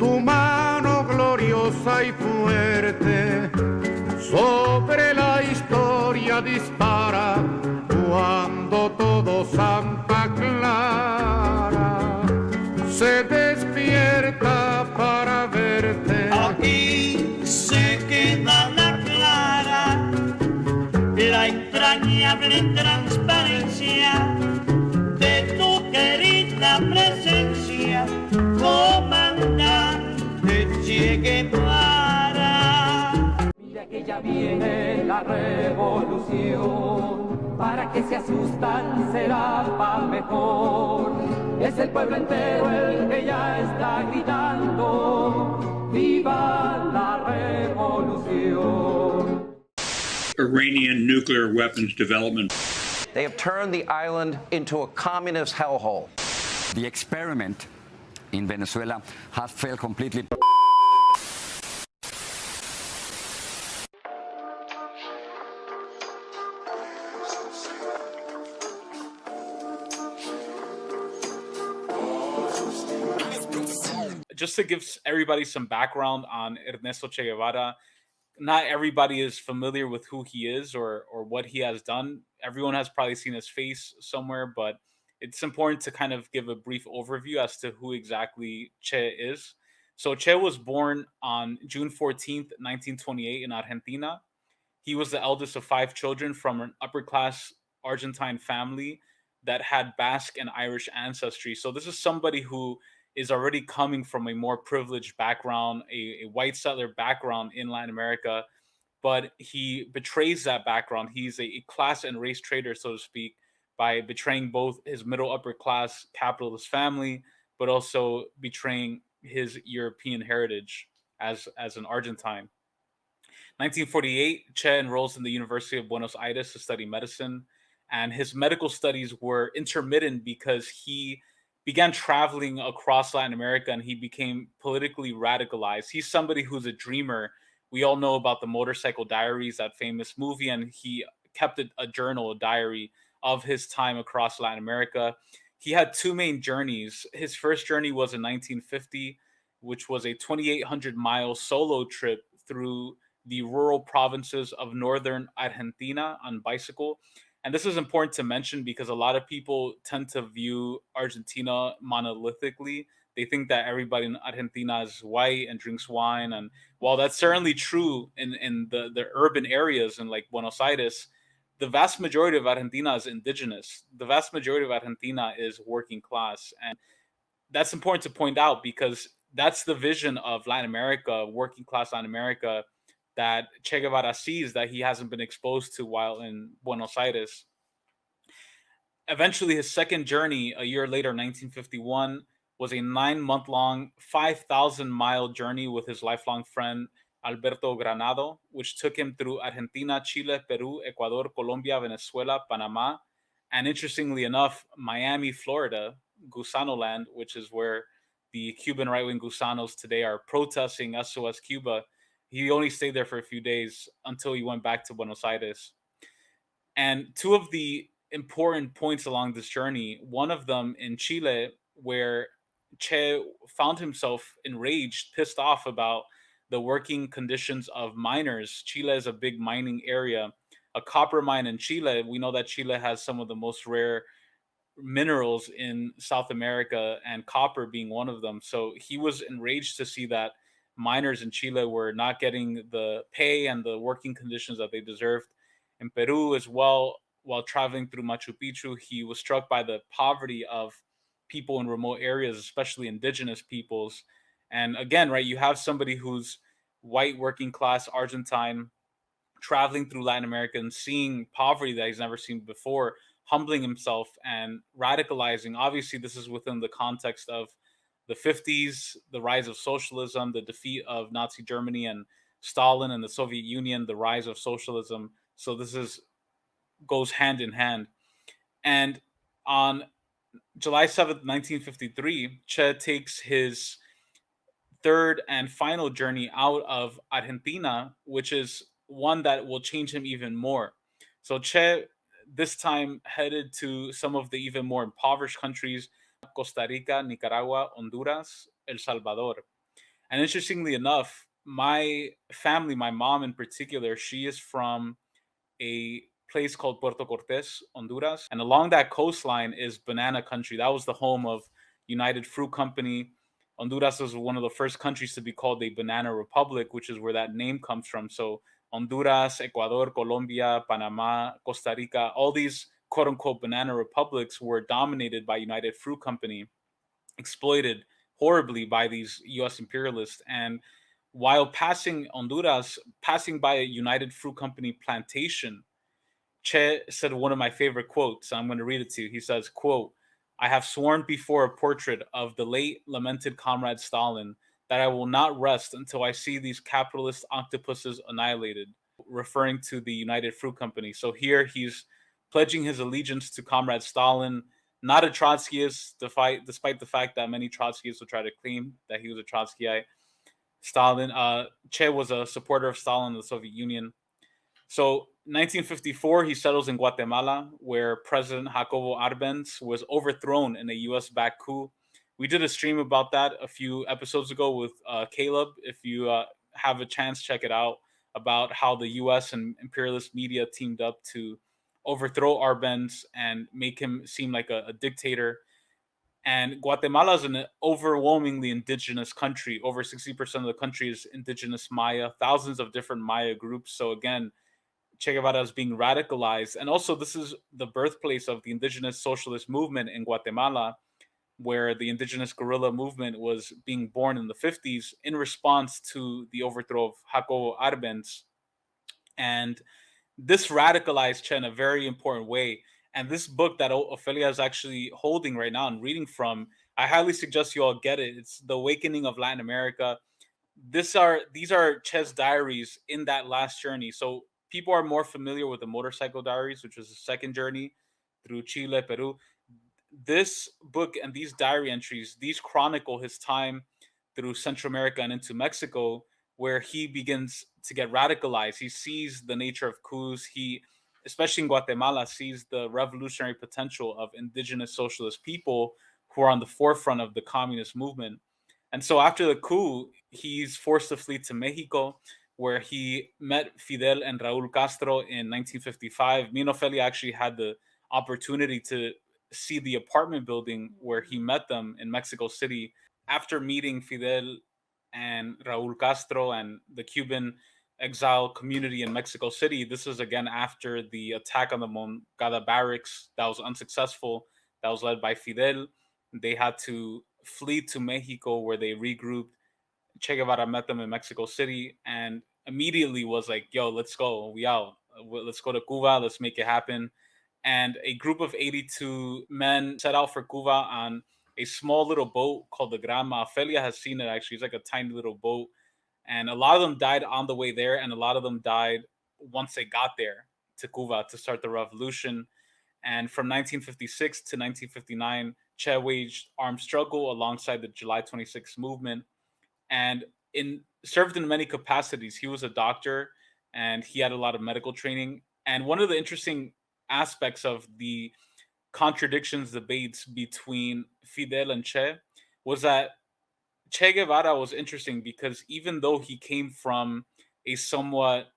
tu mano gloriosa y fuerte sobre la historia dispara cuando todo Santa Clara se despierta para verte. Aquí se queda la clara, la entrañable transparencia de tu querida presencia, comandante Che Guevara. Mira que ya viene la revolución, para que se asustan será pa' mejor. Es el pueblo entero el que ya está gritando, ¡viva la revolución! Iranian nuclear weapons development. They have turned the island into a communist hellhole. The experiment in Venezuela has failed completely. Just to give everybody some background on Ernesto Che Guevara, not everybody is familiar with who he is or what he has done. Everyone has probably seen his face somewhere, but it's important to kind of give a brief overview as to who exactly Che is. So Che was born on June 14th, 1928 in Argentina. He was the eldest of 5 children from an upper-class Argentine family that had Basque and Irish ancestry. So this is somebody who is already coming from a more privileged background, a white settler background in Latin America, but he betrays that background. He's a class and race traitor, so to speak, by betraying both his middle upper class capitalist family, but also betraying his European heritage as an Argentine. 1948, Che enrolls in the University of Buenos Aires to study medicine, and his medical studies were intermittent because he began traveling across Latin America and he became politically radicalized. He's somebody who's a dreamer. We all know about the Motorcycle Diaries, that famous movie, and he kept a journal, a diary of his time across Latin America. He had 2 main journeys. His first journey was in 1950, which was a 2,800-mile solo trip through the rural provinces of northern Argentina on bicycle. And this is important to mention because a lot of people tend to view Argentina monolithically. They think that everybody in Argentina is white and drinks wine. And while that's certainly true in the urban areas in like Buenos Aires, the vast majority of Argentina is indigenous. The vast majority of Argentina is working class. And that's important to point out because that's the vision of Latin America, working class Latin America, that Che Guevara sees that he hasn't been exposed to while in Buenos Aires. Eventually, his second journey, a year later, 1951, was a 9-month-long, 5,000-mile journey with his lifelong friend, Alberto Granado, which took him through Argentina, Chile, Peru, Ecuador, Colombia, Venezuela, Panama, and interestingly enough, Miami, Florida, Gusano Land, which is where the Cuban right-wing Gusanos today are protesting SOS Cuba. He only stayed there for a few days until he went back to Buenos Aires. And 2 of the important points along this journey, one of them in Chile, where Che found himself enraged, pissed off about the working conditions of miners. Chile is a big mining area. A copper mine in Chile, we know that Chile has some of the most rare minerals in South America, and copper being one of them. So he was enraged to see that miners in Chile were not getting the pay and the working conditions that they deserved. In Peru as well, while traveling through Machu Picchu, he was struck by the poverty of people in remote areas, especially indigenous peoples. And again, right, you have somebody who's white, working class, Argentine, traveling through Latin America and seeing poverty that he's never seen before, humbling himself and radicalizing. Obviously, this is within the context of the 50s, the rise of socialism, the defeat of Nazi Germany and Stalin and the Soviet Union, the rise of socialism. So this goes hand in hand. And on July 7th, 1953, Che takes his 3rd and final journey out of Argentina, which is one that will change him even more. So Che this time headed to some of the even more impoverished countries, Costa Rica, Nicaragua, Honduras, El Salvador. And interestingly enough, my family, my mom in particular, she is from a place called Puerto Cortes, Honduras. And along that coastline is banana country. That was the home of United Fruit Company. Honduras was one of the first countries to be called a banana republic, which is where that name comes from. So Honduras, Ecuador, Colombia, Panama, Costa Rica, all these quote unquote banana republics were dominated by United Fruit Company, exploited horribly by these US imperialists. And while passing Honduras, passing by a United Fruit Company plantation, Che said one of my favorite quotes. I'm going to read it to you. He says, quote, "I have sworn before a portrait of the late lamented comrade Stalin that I will not rest until I see these capitalist octopuses annihilated," referring to the United Fruit Company. So here he's pledging his allegiance to comrade Stalin, not a Trotskyist, despite the fact that many Trotskyists would try to claim that he was a Trotskyite. Che was a supporter of Stalin and the Soviet Union. So 1954, he settles in Guatemala, where President Jacobo Arbenz was overthrown in a US-backed coup. We did a stream about that a few episodes ago with Caleb. If you have a chance, check it out, about how the US and imperialist media teamed up to overthrow Arbenz and make him seem like a dictator. And Guatemala is an overwhelmingly indigenous country. Over 60% of the country is indigenous Maya, thousands of different Maya groups. So again, Che Guevara is being radicalized. And also, this is the birthplace of the indigenous socialist movement in Guatemala, where the indigenous guerrilla movement was being born in the 50s in response to the overthrow of Jacobo Arbenz. And this radicalized Che in a very important way. And this book that Ophelia is actually holding right now and reading from, I highly suggest you all get it. It's The Awakening of Latin America. These are Che's diaries in that last journey. So people are more familiar with the Motorcycle Diaries, which was the second journey through Chile, Peru. This book and these diary entries, these chronicle his time through Central America and into Mexico, where he begins to get radicalized. He sees the nature of coups. He, especially in Guatemala, sees the revolutionary potential of indigenous socialist people who are on the forefront of the communist movement. And so after the coup, he's forced to flee to Mexico, where he met Fidel and Raúl Castro in 1955. Me and Ofelia actually had the opportunity to see the apartment building where he met them in Mexico City. After meeting Fidel and Raúl Castro and the Cuban exile community in Mexico City, this is again after the attack on the Moncada barracks that was unsuccessful, that was led by Fidel. They had to flee to Mexico, where they regrouped. Che Guevara met them in Mexico City and immediately was like, yo, let's go. We out. Let's go to Cuba. Let's make it happen. And a group of 82 men set out for Cuba on a small little boat called the Grama. Ophelia has seen it, actually. It's like a tiny little boat. And a lot of them died on the way there, and a lot of them died once they got there to Cuba to start the revolution. And from 1956 to 1959, Che waged armed struggle alongside the July 26th movement, and served in many capacities. He was a doctor, and he had a lot of medical training. And one of the interesting aspects of the contradictions, debates between Fidel and Che was that Che Guevara was interesting because even though he came from a somewhat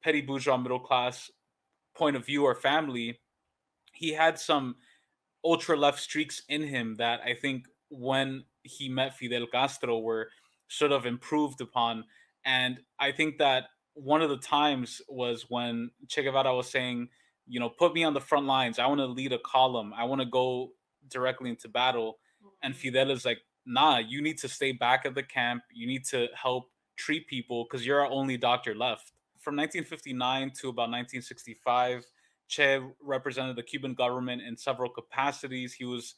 petty bourgeois middle class point of view or family, he had some ultra left streaks in him that I think when he met Fidel Castro were sort of improved upon. And I think that one of the times was when Che Guevara was saying, you know, put me on the front lines. I want to lead a column. I want to go directly into battle. And Fidel is like, nah, you need to stay back at the camp. You need to help treat people because you're our only doctor left. From 1959 to about 1965, Che represented the Cuban government in several capacities. He was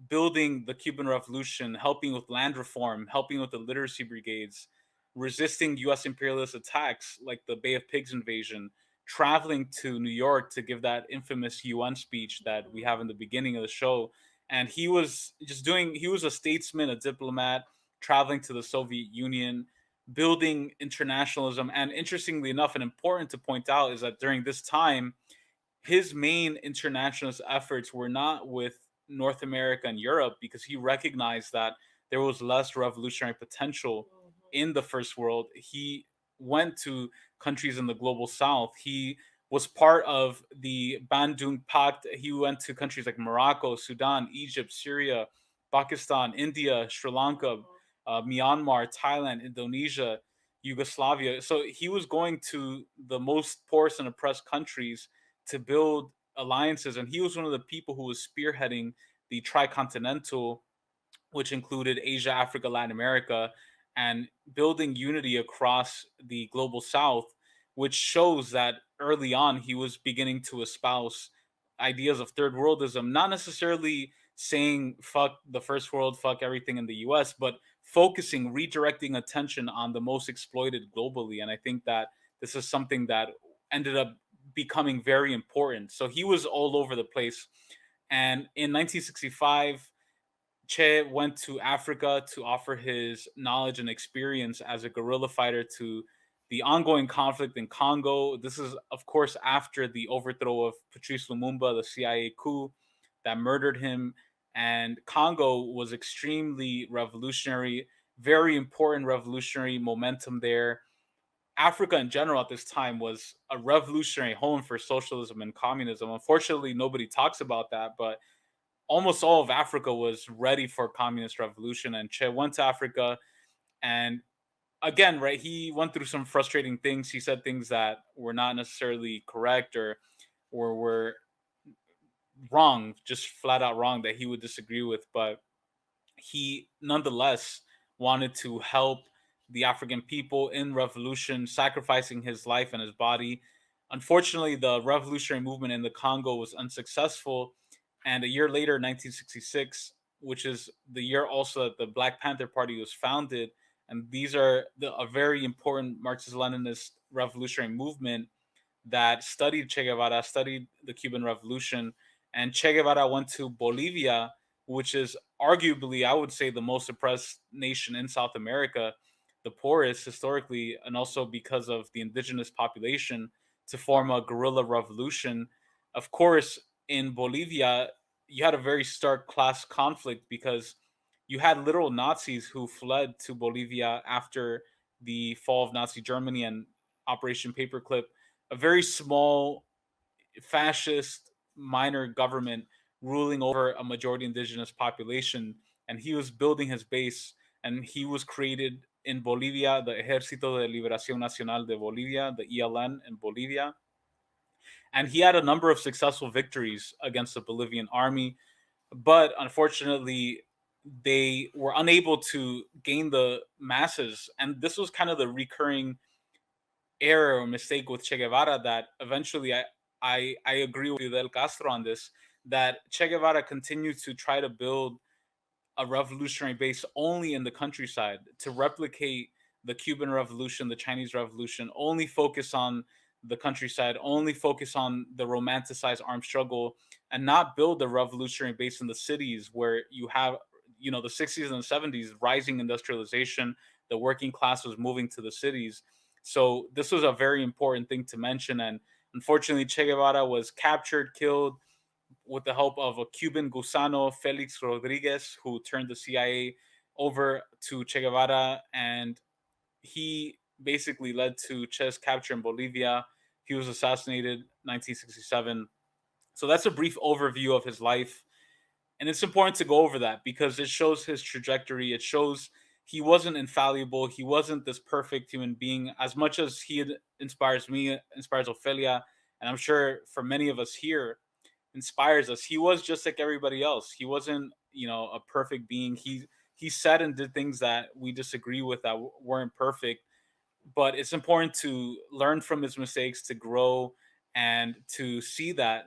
building the Cuban Revolution, helping with land reform, helping with the literacy brigades, resisting U.S. imperialist attacks like the Bay of Pigs invasion, traveling to New York to give that infamous UN speech that we have in the beginning of the show. And he was he was a statesman, a diplomat, traveling to the Soviet Union, building internationalism. And interestingly enough, and important to point out, is that during this time, his main internationalist efforts were not with North America and Europe, because he recognized that there was less revolutionary potential in the first world. He went to countries in the global south. He was part of the Bandung Pact. He went to countries like Morocco, Sudan, Egypt, Syria, Pakistan, India, Sri Lanka, Myanmar, Thailand, Indonesia, Yugoslavia. So he was going to the most porous and oppressed countries to build alliances. And he was one of the people who was spearheading the tricontinental, which included Asia, Africa, Latin America, and building unity across the global south, which shows that early on he was beginning to espouse ideas of third worldism, not necessarily saying fuck the first world, fuck everything in the US, but focusing, redirecting attention on the most exploited globally. And I think that this is something that ended up becoming very important. So he was all over the place. And in 1965, Che went to Africa to offer his knowledge and experience as a guerrilla fighter to the ongoing conflict in Congo. This is, of course, after the overthrow of Patrice Lumumba, the CIA coup that murdered him. And Congo was extremely revolutionary, very important revolutionary momentum there. Africa in general at this time was a revolutionary home for socialism and communism. Unfortunately, nobody talks about that, but almost all of Africa was ready for communist revolution. And Che went to Africa, and again, right, he went through some frustrating things. He said things that were not necessarily correct or were wrong, just flat out wrong, that he would disagree with. But he nonetheless wanted to help the African people in revolution, sacrificing his life and his body. Unfortunately, the revolutionary movement in the Congo was unsuccessful. And a year later, 1966, which is the year also that the Black Panther Party was founded, and these are a very important Marxist-Leninist revolutionary movement that studied Che Guevara, studied the Cuban Revolution. And Che Guevara went to Bolivia, which is arguably, I would say, the most oppressed nation in South America, the poorest historically, and also because of the indigenous population, to form a guerrilla revolution. Of course, in Bolivia, you had a very stark class conflict because you had literal Nazis who fled to Bolivia after the fall of Nazi Germany and Operation Paperclip, a very small fascist minor government ruling over a majority indigenous population. And he was building his base, and he was created in Bolivia, the Ejército de Liberación Nacional de Bolivia, the ELN in Bolivia. And he had a number of successful victories against the Bolivian army, but unfortunately, they were unable to gain the masses. And this was kind of the recurring error or mistake with Che Guevara, that eventually I agree with Fidel Castro on this, that Che Guevara continued to try to build a revolutionary base only in the countryside, to replicate the Cuban Revolution, the Chinese Revolution, only focus on the countryside, only focus on the romanticized armed struggle, and not build a revolutionary base in the cities where you have, the 60s and the 70s, rising industrialization, the working class was moving to the cities. So this was a very important thing to mention. And unfortunately, Che Guevara was captured, killed with the help of a Cuban gusano, Felix Rodriguez, who turned the CIA over to Che Guevara. And he basically led to Che's capture in Bolivia. He was assassinated 1967. So that's a brief overview of his life. And it's important to go over that because it shows his trajectory. It shows he wasn't infallible. He wasn't this perfect human being. As much as he inspires me, inspires Ophelia, and I'm sure for many of us here, inspires us, he was just like everybody else. He wasn't, a perfect being. He said and did things that we disagree with that weren't perfect. But it's important to learn from his mistakes, to grow, and to see that